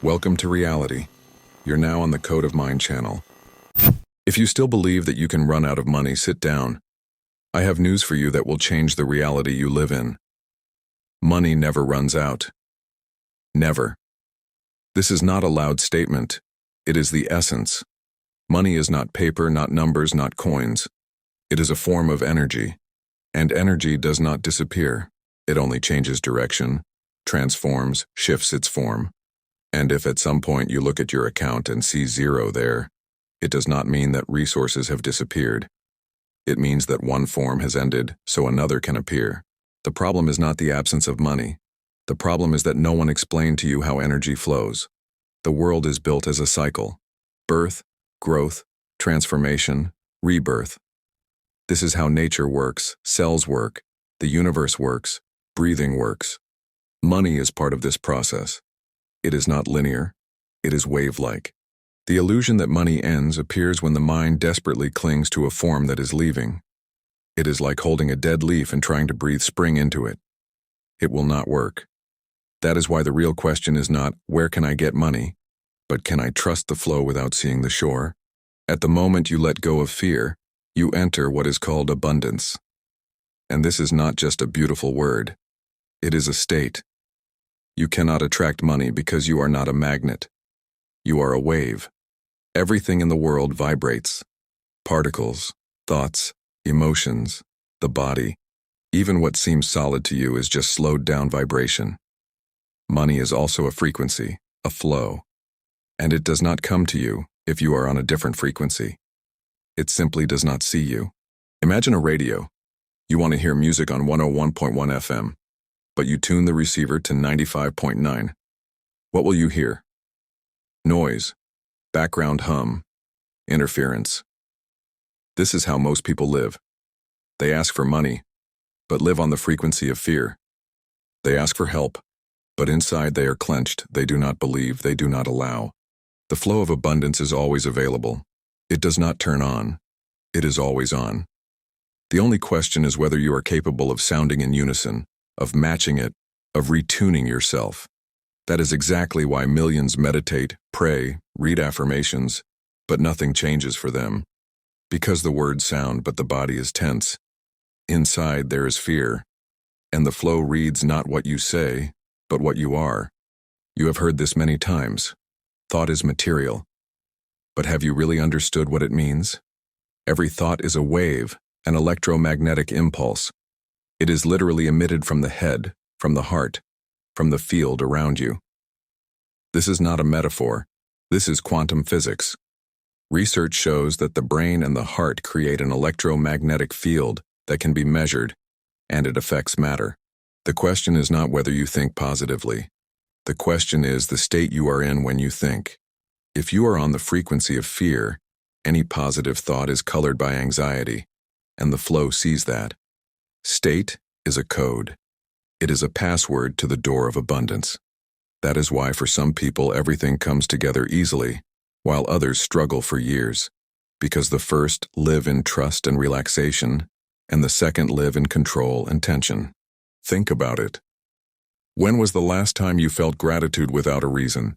Welcome to reality. You're now on the Code of Mind channel. If you still believe that you can run out of money, sit down. I have news for you that will change the reality you live in. Money never runs out. Never. This is not a loud statement. It is the essence. Money is not paper, not numbers, not coins. It is a form of energy. And energy does not disappear. It only changes direction, transforms, shifts its form. And if at some point you look at your account and see zero there, it does not mean that resources have disappeared. It means that one form has ended, so another can appear. The problem is not the absence of money. The problem is that no one explained to you how energy flows. The world is built as a cycle. Birth, growth, transformation, rebirth. This is how nature works, cells work, the universe works, breathing works. Money is part of this process. It is not linear. It is wave-like. The illusion that money ends appears when the mind desperately clings to a form that is leaving. It is like holding a dead leaf and trying to breathe spring into it. It will not work. That is why the real question is not, where can I get money? But can I trust the flow without seeing the shore? At the moment you let go of fear, you enter what is called abundance. And this is not just a beautiful word. It is a state. You cannot attract money because you are not a magnet. You are a wave. Everything in the world vibrates. Particles, thoughts, emotions, the body. Even what seems solid to you is just slowed down vibration. Money is also a frequency, a flow. And it does not come to you if you are on a different frequency. It simply does not see you. Imagine a radio. You want to hear music on 101.1 FM. But you tune the receiver to 95.9. What will you hear? Noise, background hum, interference. This is how most people live. They ask for money, but live on the frequency of fear. They ask for help, but inside they are clenched. They do not believe, they do not allow. The flow of abundance is always available. It does not turn on. It is always on. The only question is whether you are capable of sounding in unison, of matching it, of retuning yourself. That is exactly why millions meditate, pray, read affirmations, but nothing changes for them. Because the words sound, but the body is tense. Inside there is fear, and the flow reads not what you say, but what you are. You have heard this many times. Thought is material. But have you really understood what it means? Every thought is a wave, an electromagnetic impulse. It is literally emitted from the head, from the heart, from the field around you. This is not a metaphor. This is quantum physics. Research shows that the brain and the heart create an electromagnetic field that can be measured, and it affects matter. The question is not whether you think positively. The question is the state you are in when you think. If you are on the frequency of fear, any positive thought is colored by anxiety, and the flow sees that. State is a code. It is a password to the door of abundance. That is why for some people everything comes together easily, while others struggle for years, because the first live in trust and relaxation, and the second live in control and tension. Think about it. When was the last time you felt gratitude without a reason?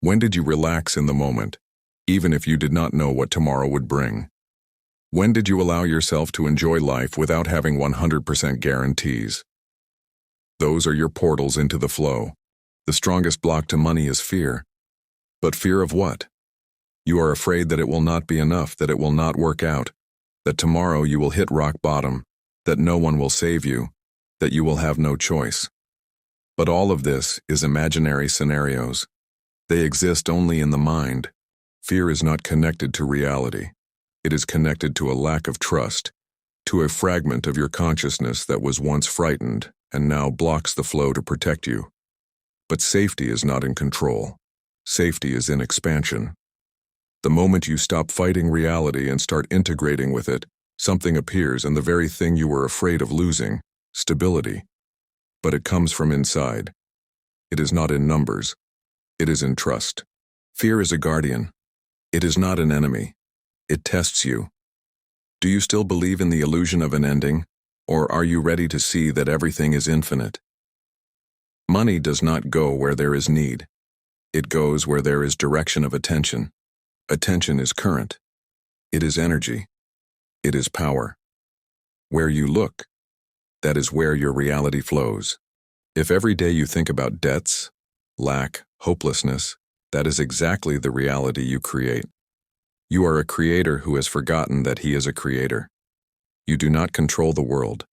When did you relax in the moment, even if you did not know what tomorrow would bring? When did you allow yourself to enjoy life without having 100% guarantees? Those are your portals into the flow. The strongest block to money is fear. But fear of what? You are afraid that it will not be enough, that it will not work out, that tomorrow you will hit rock bottom, that no one will save you, that you will have no choice. But all of this is imaginary scenarios. They exist only in the mind. Fear is not connected to reality. It is connected to a lack of trust, to a fragment of your consciousness that was once frightened and now blocks the flow to protect you. But safety is not in control. Safety is in expansion. The moment you stop fighting reality and start integrating with it, something appears, and the very thing you were afraid of losing, stability. But it comes from inside. It is not in numbers. It is in trust. Fear is a guardian. It is not an enemy. It tests you. Do you still believe in the illusion of an ending, or are you ready to see that everything is infinite? Money does not go where there is need. It goes where there is direction of attention. Attention is current. It is energy. It is power. Where you look, that is where your reality flows. If every day you think about debts, lack, hopelessness, that is exactly the reality you create. You are a creator who has forgotten that he is a creator. You do not control the world,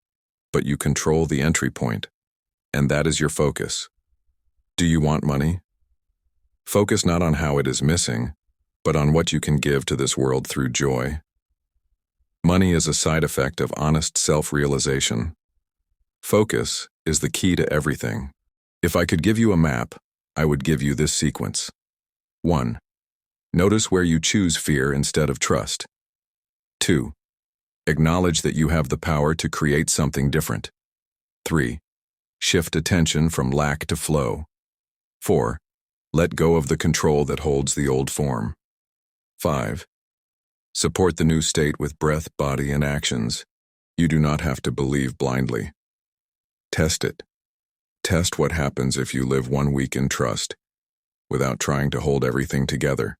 but you control the entry point, and that is your focus. Do you want money? Focus not on how it is missing, but on what you can give to this world through joy. Money is a side effect of honest self-realization. Focus is the key to everything. If I could give you a map, I would give you this sequence. 1. Notice where you choose fear instead of trust. 2. Acknowledge that you have the power to create something different. 3. Shift attention from lack to flow. 4. Let go of the control that holds the old form. 5. Support the new state with breath, body, and actions. You do not have to believe blindly. Test it. Test what happens if you live 1 week in trust, without trying to hold everything together.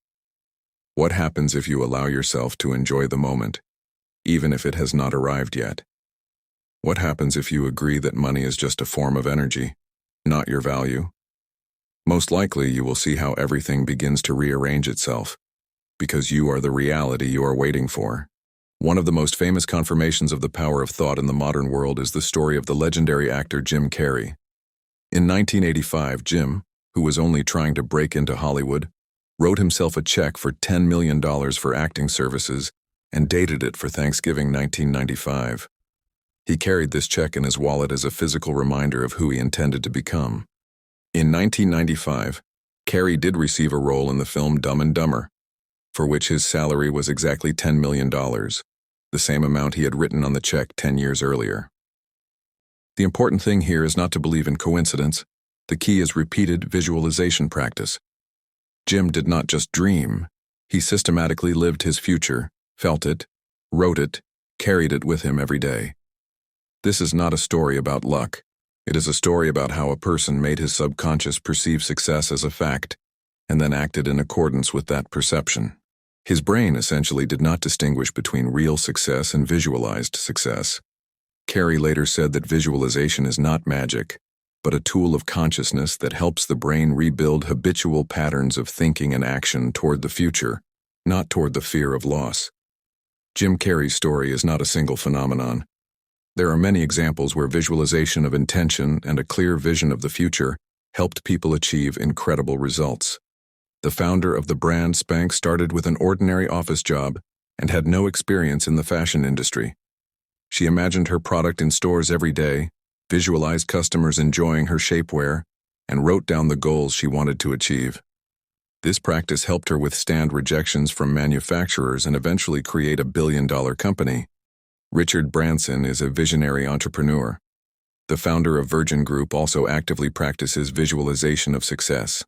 What happens if you allow yourself to enjoy the moment, even if it has not arrived yet? What happens if you agree that money is just a form of energy, not your value? Most likely you will see how everything begins to rearrange itself, because you are the reality you are waiting for. One of the most famous confirmations of the power of thought in the modern world is the story of the legendary actor Jim Carrey. In 1985, Jim, who was only trying to break into Hollywood, wrote himself a check for $10 million for acting services and dated it for Thanksgiving 1995. He carried this check in his wallet as a physical reminder of who he intended to become. In 1995, Carrey did receive a role in the film Dumb and Dumber, for which his salary was exactly $10 million, the same amount he had written on the check 10 years earlier. The important thing here is not to believe in coincidence. The key is repeated visualization practice. Jim did not just dream. He systematically lived his future, felt it, wrote it, carried it with him every day. This is not a story about luck. It is a story about how a person made his subconscious perceive success as a fact, and then acted in accordance with that perception. His brain essentially did not distinguish between real success and visualized success. Carrey later said that visualization is not magic, but a tool of consciousness that helps the brain rebuild habitual patterns of thinking and action toward the future, not toward the fear of loss. Jim Carrey's story is not a single phenomenon. There are many examples where visualization of intention and a clear vision of the future helped people achieve incredible results. The founder of the brand Spanx started with an ordinary office job and had no experience in the fashion industry. She imagined her product in stores every day, visualized customers enjoying her shapewear, and wrote down the goals she wanted to achieve. This practice helped her withstand rejections from manufacturers and eventually create a billion-dollar company. Richard Branson is a visionary entrepreneur. The founder of Virgin Group also actively practices visualization of success.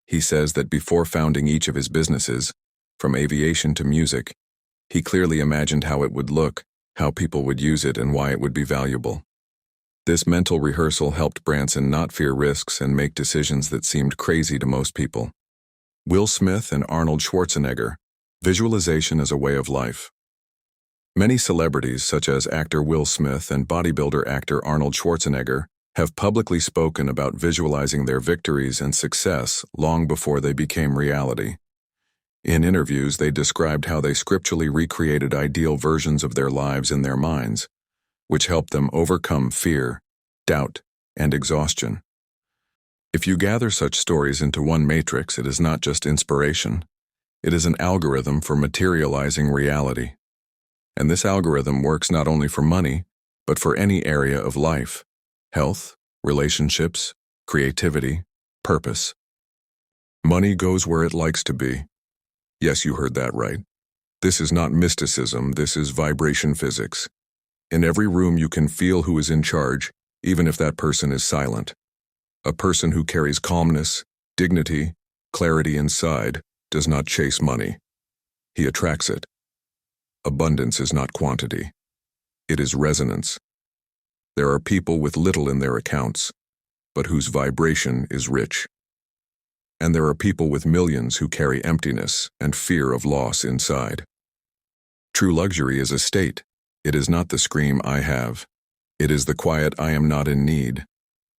He says that before founding each of his businesses, from aviation to music, he clearly imagined how it would look, how people would use it, and why it would be valuable. This mental rehearsal helped Branson not fear risks and make decisions that seemed crazy to most people. Will Smith and Arnold Schwarzenegger, visualization as a way of life. Many celebrities, such as actor Will Smith and bodybuilder actor Arnold Schwarzenegger, have publicly spoken about visualizing their victories and success long before they became reality. In interviews, they described how they scripturally recreated ideal versions of their lives in their minds, which helped them overcome fear, doubt, and exhaustion. If you gather such stories into one matrix, it is not just inspiration. It is an algorithm for materializing reality. And this algorithm works not only for money, but for any area of life: health, relationships, creativity, purpose. Money goes where it likes to be. Yes, you heard that right. This is not mysticism, this is vibration physics. In every room you can feel who is in charge, even if that person is silent. A person who carries calmness, dignity, clarity inside does not chase money. He attracts it. Abundance is not quantity. It is resonance. There are people with little in their accounts, but whose vibration is rich. And there are people with millions who carry emptiness and fear of loss inside. True luxury is a state. It is not the scream I have. It is the quiet I am not in need.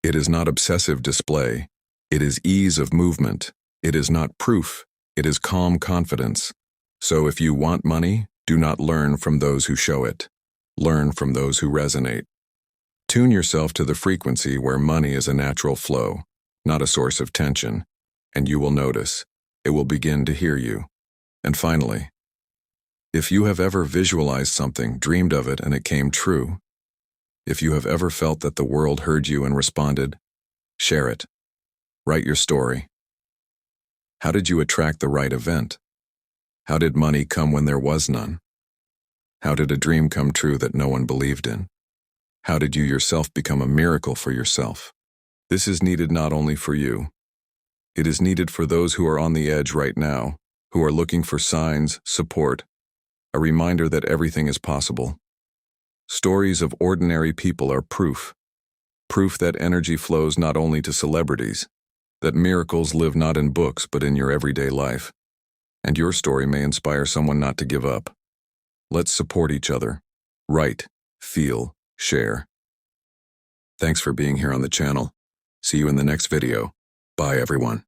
It is not obsessive display. It is ease of movement. It is not proof. It is calm confidence. So if you want money, do not learn from those who show it. Learn from those who resonate. Tune yourself to the frequency where money is a natural flow, not a source of tension, and you will notice. It will begin to hear you. And finally, if you have ever visualized something, dreamed of it, and it came true, if you have ever felt that the world heard you and responded, share it. Write your story. How did you attract the right event? How did money come when there was none? How did a dream come true that no one believed in? How did you yourself become a miracle for yourself? This is needed not only for you. It is needed for those who are on the edge right now, who are looking for signs, support, a reminder that everything is possible. Stories of ordinary people are proof that energy flows not only to celebrities, that miracles live not in books but in your everyday life. And your story may inspire someone not to give up. Let's support each other. Write, feel, share. Thanks for being here on the channel. See you in the next video. Bye, everyone.